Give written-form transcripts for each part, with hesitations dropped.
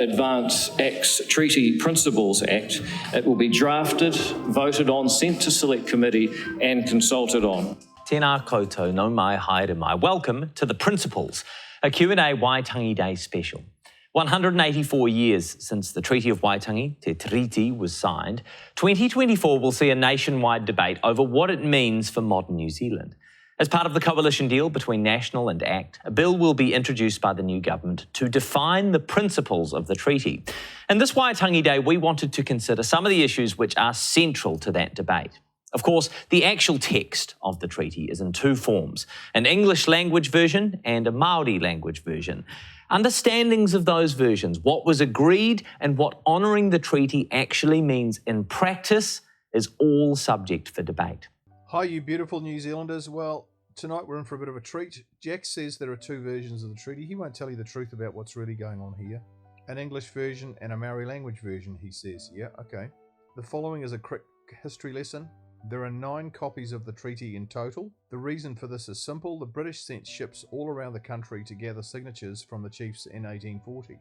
advance Act's Treaty Principles Act. It will be drafted, voted on, sent to Select Committee and consulted on. Tēnā koutou, no mai, haere mai. Welcome to The Principles, a Q&A Waitangi Day special. 184 years since the Treaty of Waitangi, Te Tiriti, was signed, 2024 will see a nationwide debate over what it means for modern New Zealand. As part of the coalition deal between National and ACT, a bill will be introduced by the new government to define the principles of the treaty. And this Waitangi Day, we wanted to consider some of the issues which are central to that debate. Of course, the actual text of the treaty is in two forms, an English language version and a Maori language version. Understandings of those versions, what was agreed and what honouring the treaty actually means in practice, is all subject for debate. Hi, you beautiful New Zealanders. Well, tonight we're in for a bit of a treat. Jack says there are two versions of the treaty. He won't tell you the truth about what's really going on here. An English version and a Maori language version, he says. Yeah, okay. The following is a quick history lesson. There are 9 copies of the treaty in total. The reason for this is simple. The British sent ships all around the country to gather signatures from the chiefs in 1840.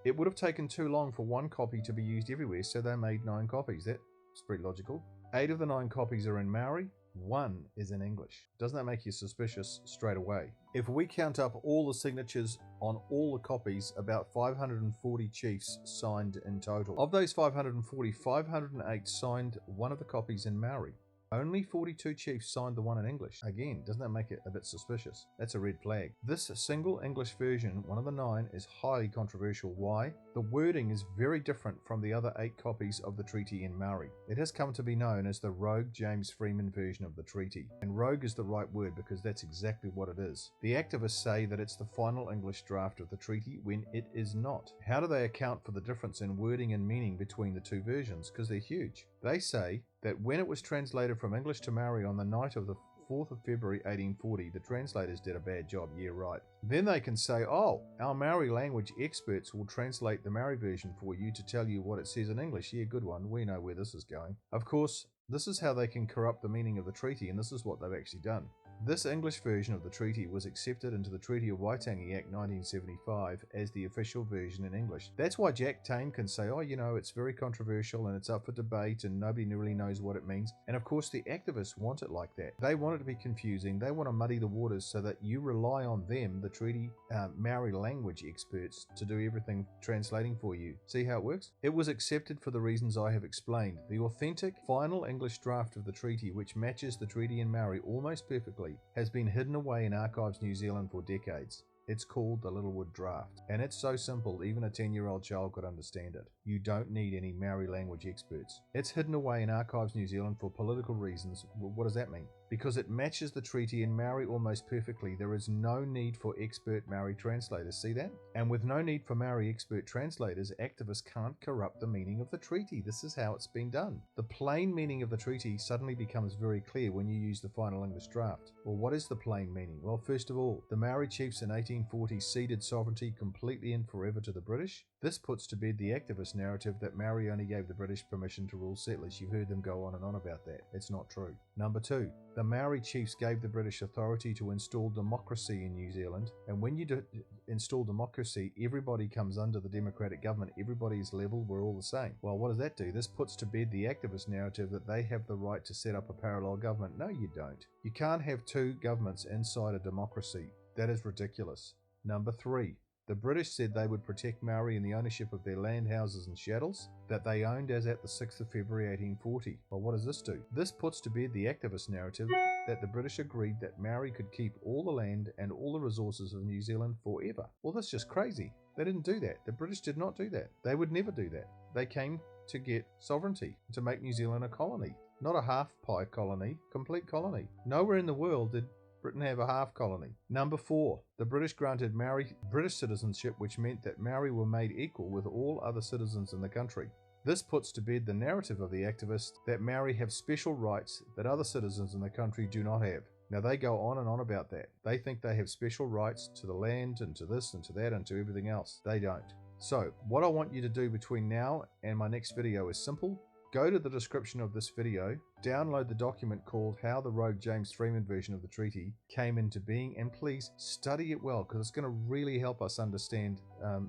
It would have taken too long for one copy to be used everywhere, so they made 9 copies. That's pretty logical. 8 of the 9 copies are in Maori. 1 is in English. Doesn't that make you suspicious straight away? If we count up all the signatures on all the copies, about 540 chiefs signed in total. Of those 540, 508 signed one of the copies in Maori. Only 42 chiefs signed the one in English. Again, doesn't that make it a bit suspicious? That's a red flag. This single English version, one of the 9, is highly controversial. Why? The wording is very different from the other 8 copies of the treaty in Maori. It has come to be known as the rogue James Freeman version of the treaty. And rogue is the right word because that's exactly what it is. The activists say that it's the final English draft of the treaty when it is not. How do they account for the difference in wording and meaning between the two versions? Because they're huge. They say that when it was translated from English to Maori on the night of the 4th of February 1840, the translators did a bad job. Yeah, right. Then they can say, oh, our Maori language experts will translate the Maori version for you to tell you what it says in English. Yeah, good one. We know where this is going. Of course, this is how they can corrupt the meaning of the treaty, and this is what they've actually done. This English version of the treaty was accepted into the Treaty of Waitangi Act 1975 as the official version in English. That's why Jack Tame can say, oh, you know, it's very controversial and it's up for debate and nobody really knows what it means. And of course the activists want it like that. They want it to be confusing. They want to muddy the waters so that you rely on them, the treaty Maori language experts, to do everything translating for you. See how it works? It was accepted for the reasons I have explained. The authentic final English draft of the treaty, which matches the treaty in Maori almost perfectly, has been hidden away in Archives New Zealand for decades. It's called the Littlewood Draft, and it's so simple even a 10-year-old child could understand it. You don't need any Maori language experts. It's hidden away in Archives New Zealand for political reasons. Well, what does that mean? Because it matches the treaty in Maori almost perfectly, there is no need for expert Maori translators. See that? And with no need for Maori expert translators, activists can't corrupt the meaning of the treaty. This is how it's been done. The plain meaning of the treaty suddenly becomes very clear when you use the final English draft. Well, what is the plain meaning? Well, first of all, the Maori chiefs in 1840 ceded sovereignty completely and forever to the British. This puts to bed the activist narrative that Maori only gave the British permission to rule settlers. You've heard them go on and on about that. It's not true. Number 2, the Maori chiefs gave the British authority to install democracy in New Zealand. And when you install democracy, everybody comes under the democratic government. Everybody is level. We're all the same. Well, what does that do? This puts to bed the activist narrative that they have the right to set up a parallel government. No, you don't. You can't have 2 governments inside a democracy. That is ridiculous. Number 3, the British said they would protect Maori in the ownership of their land, houses and chattels that they owned as at the 6th of February 1840. Well, what does this do? This puts to bed the activist narrative that the British agreed that Maori could keep all the land and all the resources of New Zealand forever. Well, that's just crazy. They didn't do that. The British did not do that. They would never do that. They came to get sovereignty, to make New Zealand a colony. Not a half-pie colony, complete colony. Nowhere in the world did Britain have a half colony. Number 4, the British granted Maori British citizenship, which meant that Maori were made equal with all other citizens in the country. This puts to bed the narrative of the activists that Maori have special rights that other citizens in the country do not have. Now they go on and on about that. They think they have special rights to the land and to this and to that and to everything else. They don't. So what I want you to do between now and my next video is simple. go to the description of this video, download the document called How the Rogue James Freeman version of the treaty came into being, and please study it well, because it's going to really help us understand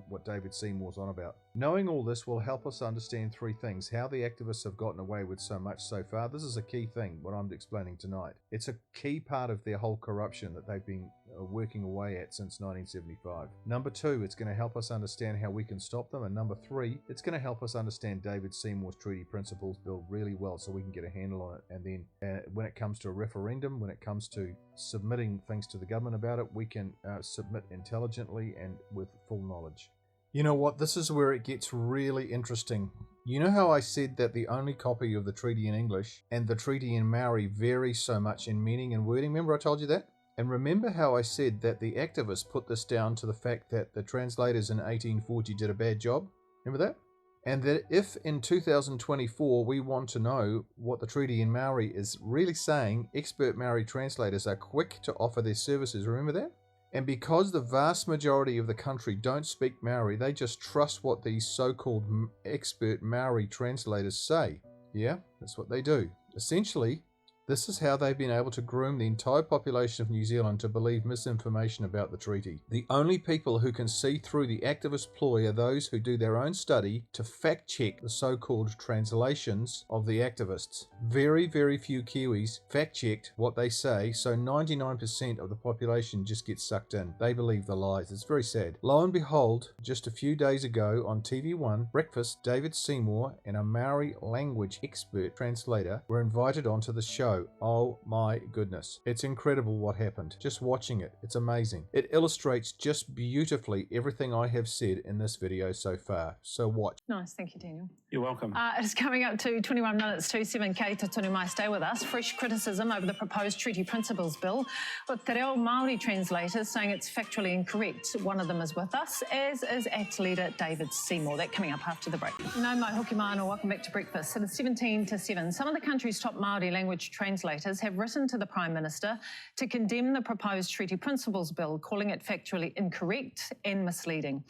what David Seymour's on about. Knowing all this will help us understand three things: how the activists have gotten away with so much so far. This is a key thing, what I'm explaining tonight. It's a key part of their whole corruption that they've been working away at since 1975. Number two, it's going to help us understand how we can stop them. And number three, it's going to help us understand David Seymour's Treaty Principles Bill really well, so we can get a handle on it. And then when it comes to a referendum, when it comes to submitting things to the government about it, we can submit intelligently and with full knowledge. You know what? This is where it gets really interesting. You know how I said that the only copy of the treaty in English and the treaty in Maori vary so much in meaning and wording? Remember I told you that? And remember how I said that the activists put this down to the fact that the translators in 1840 did a bad job? Remember that? And that if in 2024 we want to know what the treaty in Maori is really saying, expert Maori translators are quick to offer their services. Remember that? And because the vast majority of the country don't speak Maori, they just trust what these so-called expert Maori translators say. Yeah, that's what they do. Essentially, this is how they've been able to groom the entire population of New Zealand to believe misinformation about the treaty. The only people who can see through the activist ploy are those who do their own study to fact-check the so-called translations of the activists. Very, very few Kiwis fact-checked what they say, so 99% of the population just gets sucked in. They believe the lies. It's very sad. Lo and behold, just a few days ago on TV1, Breakfast, David Seymour and a Maori language expert translator were invited onto the show. Oh my goodness. It's incredible what happened. Just watching it. It's amazing. It illustrates just beautifully everything I have said in this video so far. So watch. Nice. Thank you, Daniel. You're welcome. It is coming up to 21 minutes to 7. Kei te tonu mai, stay with us. Fresh criticism over the proposed Treaty Principles Bill, with te reo Maori translators saying it's factually incorrect. One of them is with us, as is ACT leader David Seymour. That coming up after the break. No mai hoki mana, welcome back to Breakfast. It is 17 to 7. Some of the country's top Maori language translators have written to the Prime Minister to condemn the proposed Treaty Principles Bill, calling it factually incorrect and misleading.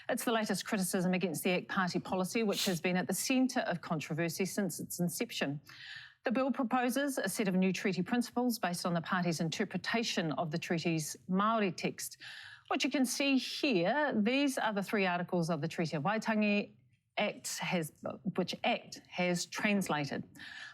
It's the latest criticism against the ACT Party policy, which has been at the centre of controversy since its inception. The bill proposes a set of new treaty principles based on the party's interpretation of the treaty's Maori text. What you can see here, these are the three articles of the Treaty of Waitangi which ACT has translated.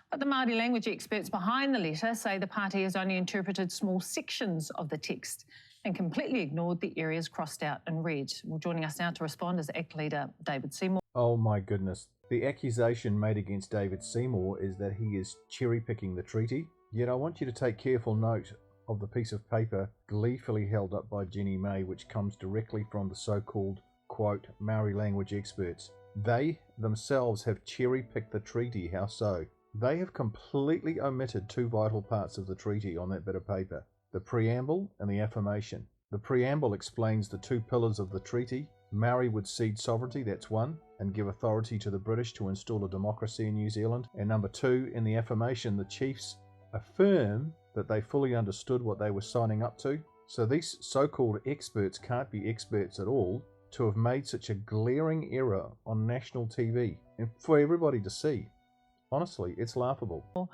But the Māori language experts behind the letter say the party has only interpreted small sections of the text and completely ignored the areas crossed out in red. Well, joining us now to respond is ACT leader David Seymour. Oh my goodness. The accusation made against David Seymour is that he is cherry-picking the treaty. Yet I want you to take careful note of the piece of paper gleefully held up by Jenny May, which comes directly from the so-called, quote, Maori language experts. They themselves have cherry-picked the treaty. How so? They have completely omitted two vital parts of the treaty on that bit of paper: the preamble and the affirmation. The preamble explains the two pillars of the treaty. Maori would cede sovereignty, that's one, and give authority to the British to install a democracy in New Zealand. And number two, in the affirmation, the chiefs affirm that they fully understood what they were signing up to. So these so-called experts can't be experts at all to have made such a glaring error on national TV and for everybody to see. Honestly, it's laughable.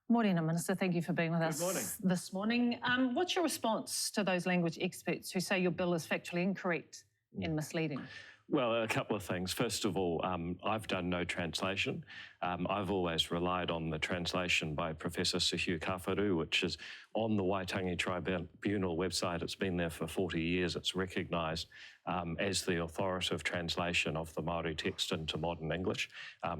Morena, Minister, thank you for being with us this morning. What's your response to those language experts who say your bill is factually incorrect and misleading? Well, a couple of things. First of all, I've done no translation. I've always relied on the translation by Professor Sir Hugh Kawharu, which is on the Waitangi Tribunal website. It's been there for 40 years. It's recognised as the authoritative translation of the Maori text into modern English.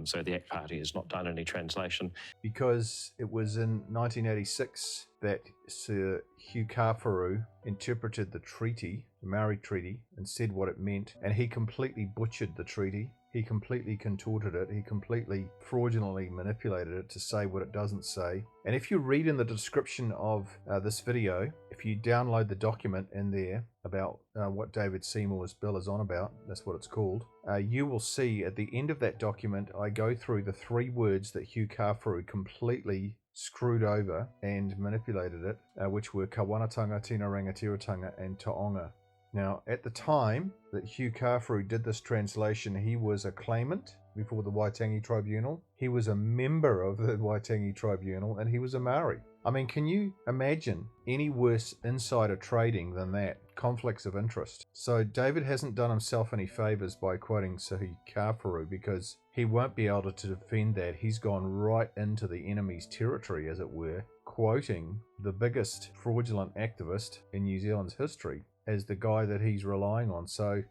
So the ACT Party has not done any translation. Because it was in 1986 that Sir Hugh Kawharu interpreted the treaty, the Maori treaty, and said what it meant, and he completely butchered the treaty. He completely contorted it. He completely fraudulently manipulated it to say what it doesn't say. And if you read in the description of this video, if you download the document in there about what David Seymour's bill is on about, that's what it's called, you will see at the end of that document, I go through the three words that Hugh Kawharu completely screwed over and manipulated it, which were kawanatanga, tina rangatiratanga, and taonga. Now, at the time that Hugh Kawharu did this translation, he was a claimant before the Waitangi Tribunal. He was a member of the Waitangi Tribunal, and he was a Maori. I mean, can you imagine any worse insider trading than that? Conflicts of interest. So David hasn't done himself any favours by quoting Hugh Kawharu, because he won't be able to defend that. He's gone right into the enemy's territory, as it were, quoting the biggest fraudulent activist in New Zealand's history as the guy that he's relying on. So,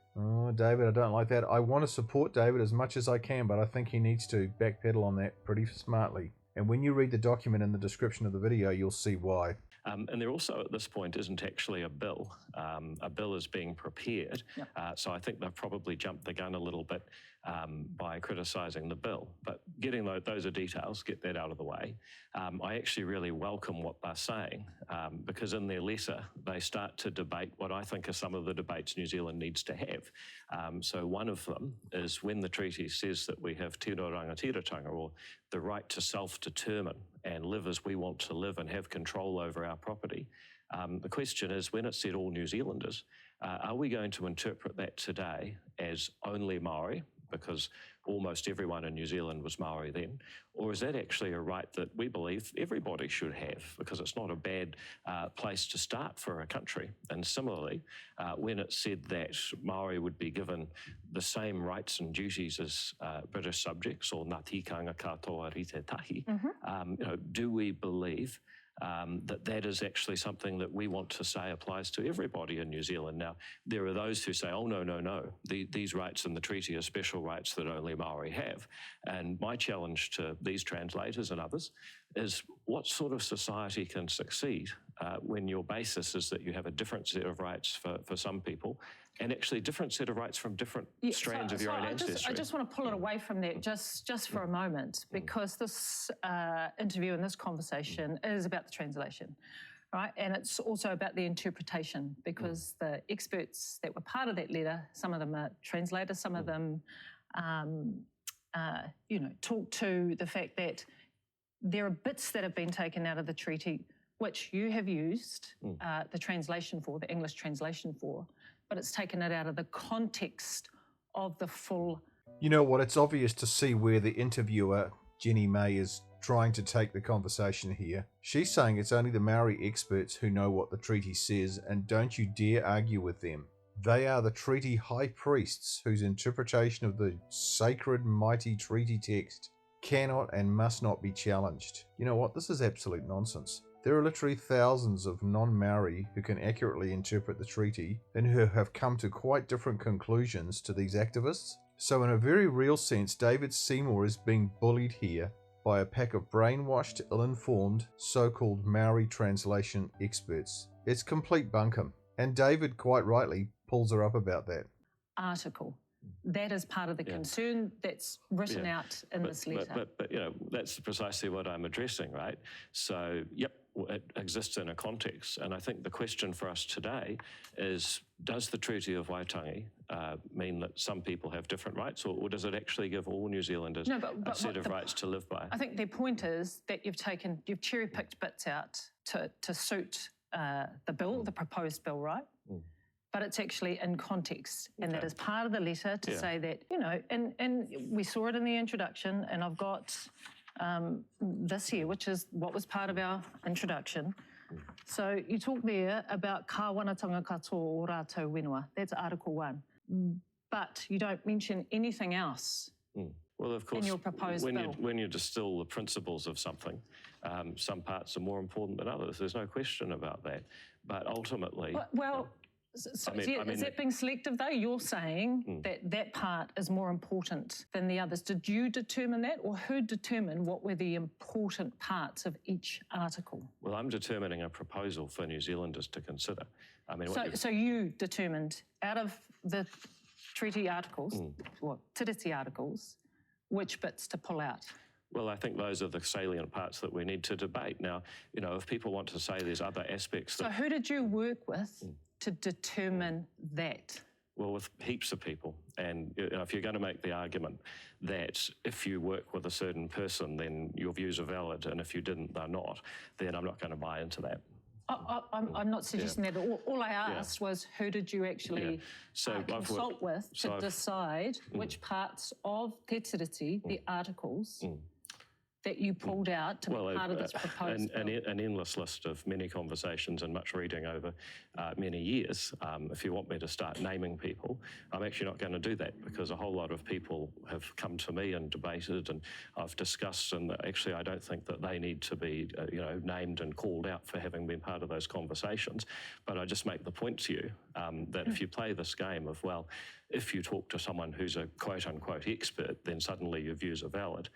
David, I don't like that. I want to support David as much as I can, but I think he needs to backpedal on that pretty smartly. And when you read the document in the description of the video, you'll see why. And there also, at this point, isn't actually a bill. A bill is being prepared. Yep. So I think they've probably jumped the gun a little bit by criticising the bill. But getting those are details, get that out of the way. I actually really welcome what they're saying, because in their letter, they start to debate what I think are some of the debates New Zealand needs to have. So one of them is when the treaty says that we have tino rangatiratanga, or the right to self-determine and live as we want to live and have control over our property. The question is, when it said all New Zealanders, are we going to interpret that today as only Maori, because almost everyone in New Zealand was Maori then, or is that actually a right that we believe everybody should have, because it's not a bad place to start for a country? And similarly, when it said that Maori would be given the same rights and duties as British subjects, or Ngāti Kanga Katoa Rite Tahi, do we believe that is actually something that we want to say applies to everybody in New Zealand? Now, there are those who say, oh, no. These rights in the treaty are special rights that only Maori have. And my challenge to these translators and others is, what sort of society can succeed when your basis is that you have a different set of rights for some people, and actually different set of rights from different strands of your own ancestry? I just want to pull it away from that just for a moment, because this interview and this conversation is about the translation, right? And it's also about the interpretation, because the experts that were part of that letter, some of them are translators, some of them, talk to the fact that there are bits that have been taken out of the treaty which you have used the translation for, the English translation for, but it's taken it out of the context of the full. You know what? It's obvious to see where the interviewer, Jenny May, is trying to take the conversation here. She's saying it's only the Maori experts who know what the treaty says, and don't you dare argue with them. They are the treaty high priests whose interpretation of the sacred, mighty treaty text cannot and must not be challenged. You know what? This is absolute nonsense. There are literally thousands of non-Maori who can accurately interpret the treaty and who have come to quite different conclusions to these activists. So in a very real sense, David Seymour is being bullied here by a pack of brainwashed, ill-informed, so-called Maori translation experts. It's complete bunkum. And David, quite rightly, pulls her up about that. Article. That is part of the concern that's written out in this letter. But that's precisely what I'm addressing, right? So, it exists in a context. And I think the question for us today is, does the Treaty of Waitangi mean that some people have different rights, or does it actually give all New Zealanders a set of rights to live by? I think their point is that you've cherry-picked bits out to suit the bill, the proposed bill, right? But it's actually in context, and that is part of the letter to say that, and we saw it in the introduction, and I've got this here, which is what was part of our introduction. So you talk there about ka wanatanga katoa o rātou whenua. That's Article 1. But you don't mention anything else. Well, of course, in your proposed bill. When you distill the principles of something, some parts are more important than others. There's no question about that. But ultimately... So is that being selective, though? You're saying that part is more important than the others. Did you determine that, or who determined what were the important parts of each article? Well, I'm determining a proposal for New Zealanders to consider. So you determined, out of the treaty articles, tiriti articles, which bits to pull out? Well, I think those are the salient parts that we need to debate. Now, if people want to say there's other aspects... So who did you work with to determine that? Well, with heaps of people. And if you're going to make the argument that if you work with a certain person, then your views are valid, and if you didn't, they're not, then I'm not going to buy into that. I'm not suggesting that. All I asked was, who did you actually consult with to decide which parts of Te Tiriti, the articles, that you pulled out to be part of this proposed bill? An endless list of many conversations and much reading over many years. If you want me to start naming people, I'm actually not going to do that, because a whole lot of people have come to me and debated, and I've discussed, and actually I don't think that they need to be named and called out for having been part of those conversations. But I just make the point to you that if you play this game of, well, if you talk to someone who's a quote-unquote expert, then suddenly your views are valid.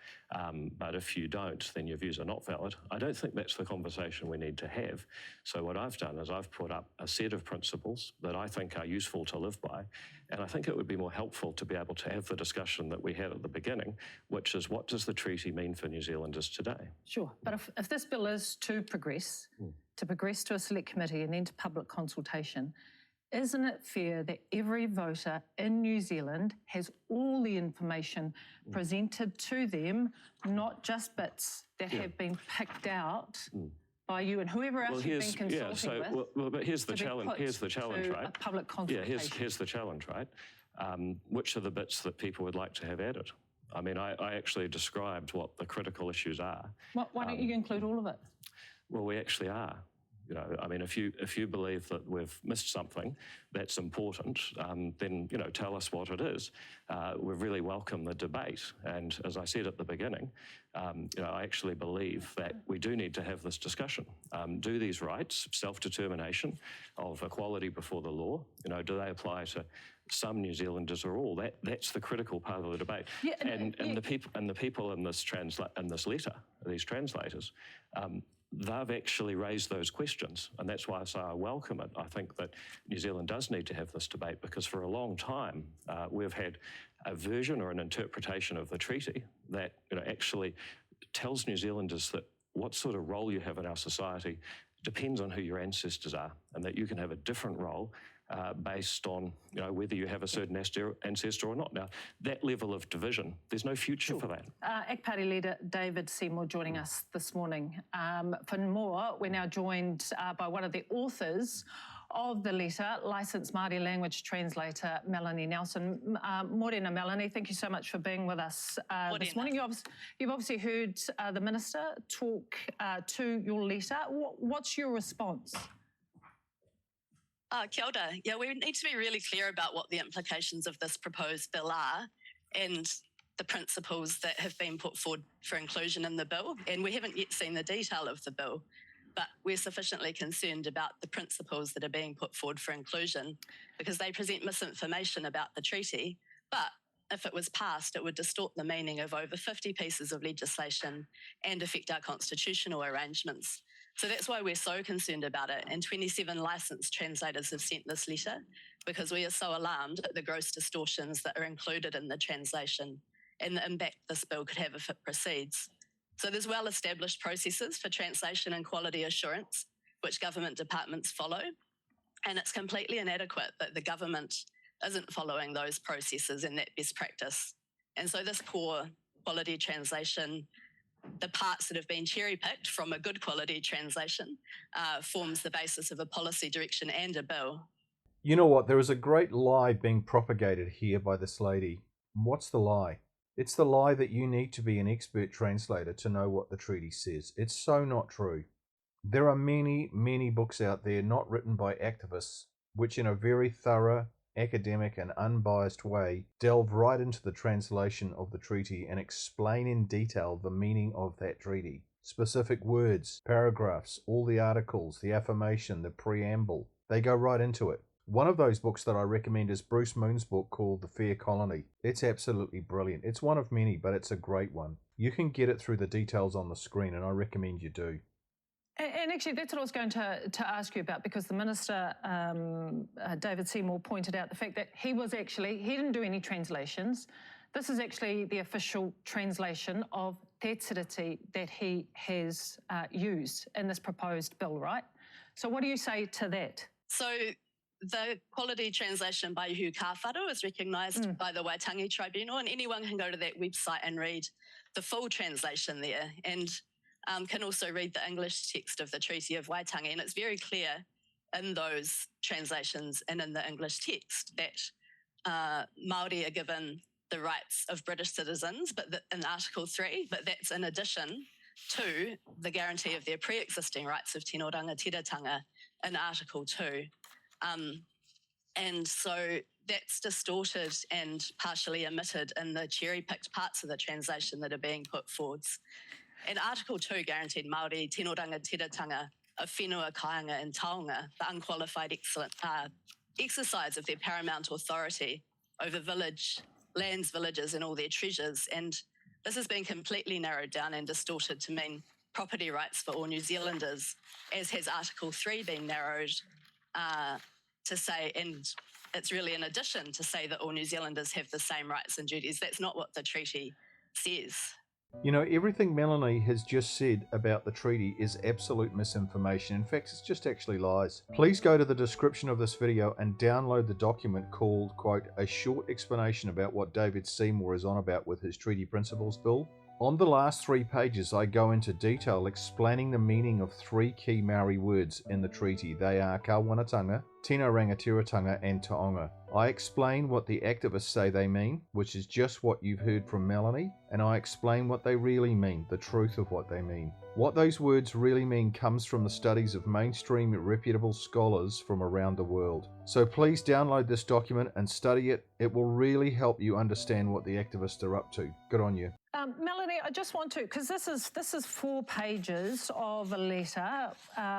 But if you don't, then your views are not valid. I don't think that's the conversation we need to have. So what I've done is I've put up a set of principles that I think are useful to live by. And I think it would be more helpful to be able to have the discussion that we had at the beginning, which is, what does the treaty mean for New Zealanders today? Sure. But if this bill is to progress to a select committee and then to public consultation, isn't it fair that every voter in New Zealand has all the information presented to them, not just bits that have been picked out by you and whoever else you've been consulting with? But here's the challenge. Here's the challenge, right? A public consultation. Here's the challenge, right? Which are the bits that people would like to have added? I mean, I actually described what the critical issues are. Why don't you include all of it? Well, we actually are. I mean, if you believe that we've missed something that's important, then, tell us what it is. We really welcome the debate. And as I said at the beginning, I actually believe that we do need to have this discussion. Do these rights, self-determination of equality before the law, do they apply to some New Zealanders or all? That's the critical part of the debate. The people in this letter, these translators, they've actually raised those questions, and that's why I say I welcome it. I think that New Zealand does need to have this debate, because for a long time we've had a version or an interpretation of the treaty that actually tells New Zealanders that what sort of role you have in our society depends on who your ancestors are, and that you can have a different role based on whether you have a certain ancestor or not. Now, that level of division, there's no future for that. ACT Party leader David Seymour joining us this morning. For more, we're now joined by one of the authors of the letter, licensed Māori language translator Melanie Nelson. Morena, Melanie, thank you so much for being with us this morning. You've obviously heard the Minister talk to your letter. What's your response? Kia ora. Yeah, we need to be really clear about what the implications of this proposed bill are and the principles that have been put forward for inclusion in the bill. And we haven't yet seen the detail of the bill, but we're sufficiently concerned about the principles that are being put forward for inclusion because they present misinformation about the treaty. But if it was passed, it would distort the meaning of over 50 pieces of legislation and affect our constitutional arrangements. So that's why we're so concerned about it. And 27 licensed translators have sent this letter because we are so alarmed at the gross distortions that are included in the translation and the impact this bill could have if it proceeds. So there's well-established processes for translation and quality assurance, which government departments follow. And it's completely inadequate that the government isn't following those processes and that best practice. And so this poor quality translation, the parts that have been cherry-picked from a good quality translation, forms the basis of a policy direction and a bill. You know what? There is a great lie being propagated here by this lady. What's the lie? It's the lie that you need to be an expert translator to know what the treaty says. It's so not true. There are many, many books out there not written by activists, which in a very thorough, academic and unbiased way delve right into the translation of the treaty and explain in detail the meaning of that treaty. Specific words, paragraphs, all the articles, the affirmation, the preamble, they go right into it. One of those books that I recommend is Bruce Moon's book called The Fair Colony. It's absolutely brilliant. It's one of many, but it's a great one. You can get it through the details on the screen, and I recommend you do. And actually, that's what I was going to ask you about, because the Minister, David Seymour, pointed out the fact that he didn't do any translations. This is actually the official translation of Te Tiriti that he has used in this proposed bill, right? So what do you say to that? So the quality translation by Hugh is recognised by the Waitangi Tribunal, and anyone can go to that website and read the full translation there. And can also read the English text of the Treaty of Waitangi, and it's very clear in those translations and in the English text that Maori are given the rights of British citizens, but in Article 3, but that's in addition to the guarantee of their pre-existing rights of tino rangatiratanga in Article 2. And so that's distorted and partially omitted in the cherry-picked parts of the translation that are being put forwards. And Article 2 guaranteed Māori tino rangatiratanga of whenua, kāinga and taonga the unqualified exercise of their paramount authority over lands, villages and all their treasures. And this has been completely narrowed down and distorted to mean property rights for all New Zealanders, as has Article 3 been narrowed to say, and it's really in addition to say that all New Zealanders have the same rights and duties. That's not what the treaty says. You know, everything Melanie has just said about the treaty is absolute misinformation. In fact, it's just actually lies. Please go to the description of this video and download the document called, quote, a short explanation about what David Seymour is on about with his Treaty Principles Bill. On the last 3 pages, I go into detail explaining the meaning of 3 key Maori words in the treaty. They are kawanatanga, tino rangatiratanga and taonga. I explain what the activists say they mean, which is just what you've heard from Melanie, and I explain what they really mean, the truth of what they mean. What those words really mean comes from the studies of mainstream reputable scholars from around the world. So please download this document and study it. It will really help you understand what the activists are up to. Good on you. Melanie, I just want to, because this is 4 pages of a letter,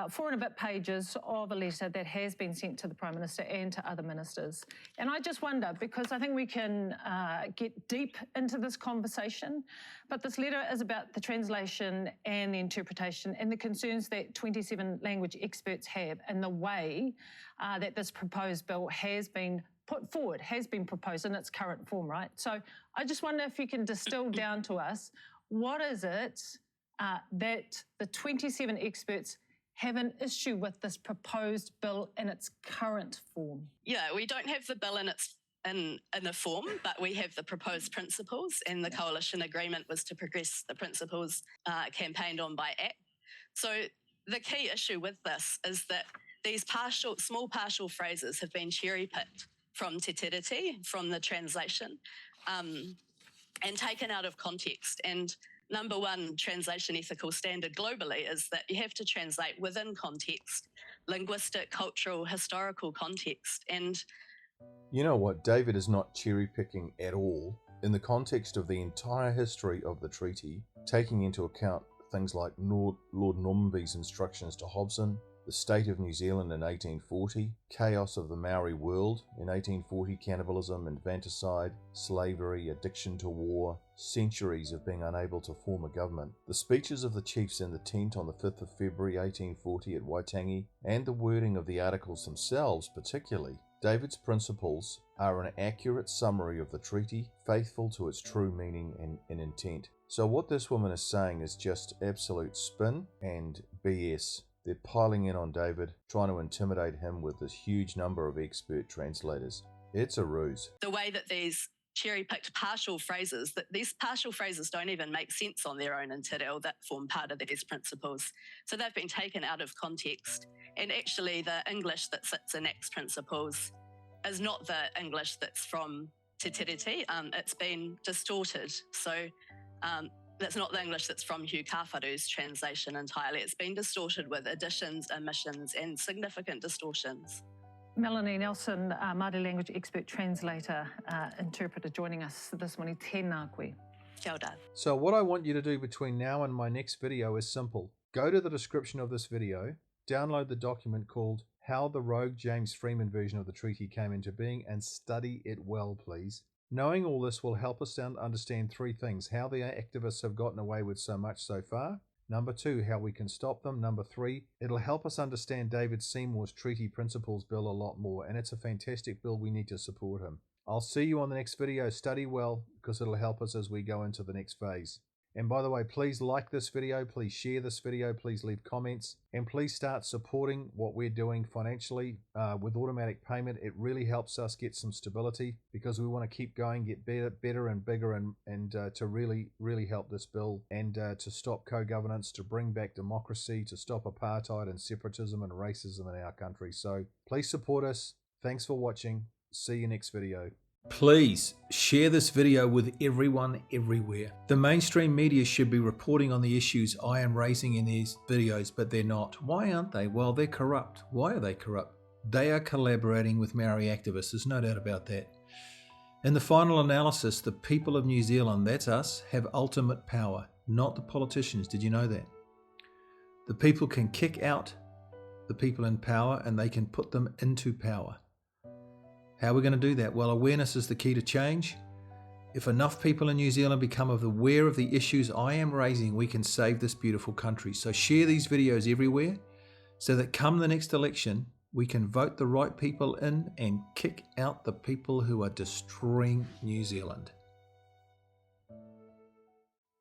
4 and a bit pages of a letter that has been sent to the Prime Minister and to other ministers. And I just wonder, because I think we can get deep into this conversation, but this letter is about the translation and the interpretation and the concerns that 27 language experts have and the way that this proposed bill has been put forward, has been proposed in its current form, right? So I just wonder if you can distill down to us, what is it that the 27 experts have an issue with this proposed bill in its current form? Yeah, we don't have the bill in a form, but we have the proposed principles, and the coalition agreement was to progress the principles campaigned on by ACT. So the key issue with this is that these small partial phrases have been cherry-picked from Te Tiriti, from the translation, and taken out of context. And number one translation ethical standard globally is that you have to translate within context, linguistic, cultural, historical context. And you know what? David is not cherry-picking at all. In the context of the entire history of the treaty, taking into account things like Lord Normanby's instructions to Hobson, the state of New Zealand in 1840, chaos of the Maori world in 1840, cannibalism, infanticide, slavery, addiction to war, centuries of being unable to form a government, the speeches of the chiefs in the tent on the 5th of February 1840 at Waitangi, and the wording of the articles themselves particularly. David's principles are an accurate summary of the treaty, faithful to its true meaning and intent. So what this woman is saying is just absolute spin and BS. They're piling in on David, trying to intimidate him with this huge number of expert translators. It's a ruse. The way that these cherry-picked partial phrases, that these partial phrases don't even make sense on their own in Te Reo that form part of these principles. So they've been taken out of context. And actually the English that sits in ACT's principles is not the English that's from Te Tiriti. It's been distorted. So that's not the English that's from Hugh Kawharu's translation entirely. It's been distorted with additions, omissions, and significant distortions. Melanie Nelson, Māori language expert, translator, interpreter, joining us this morning. Tēnā koe. Kia ora. So what I want you to do between now and my next video is simple. Go to the description of this video, download the document called How the Rogue James Freeman Version of the Treaty Came into Being, and study it well, please. Knowing all this will help us understand 3 things: how the activists have gotten away with so much so far, number 2, how we can stop them, number 3, it'll help us understand David Seymour's Treaty Principles Bill a lot more, and it's a fantastic bill. We need to support him. I'll see you on the next video. Study well, because it'll help us as we go into the next phase. And by the way, please like this video, please share this video, please leave comments, and please start supporting what we're doing financially with automatic payment. It really helps us get some stability because we want to keep going, get better and bigger, and to really help this bill and to stop co-governance, to bring back democracy, to stop apartheid and separatism and racism in our country. So please support us. Thanks for watching. See you next video. Please share this video with everyone everywhere. The mainstream media should be reporting on the issues I am raising in these videos, but they're not. Why aren't they? Well, they're corrupt. Why are they corrupt? They are collaborating with Maori activists. There's no doubt about that. In the final analysis, the people of New Zealand, that's us, have ultimate power, not the politicians. Did you know that? The people can kick out the people in power and they can put them into power. How are we going to do that? Well, awareness is the key to change. If enough people in New Zealand become aware of the issues I am raising, we can save this beautiful country. So share these videos everywhere so that come the next election, we can vote the right people in and kick out the people who are destroying New Zealand.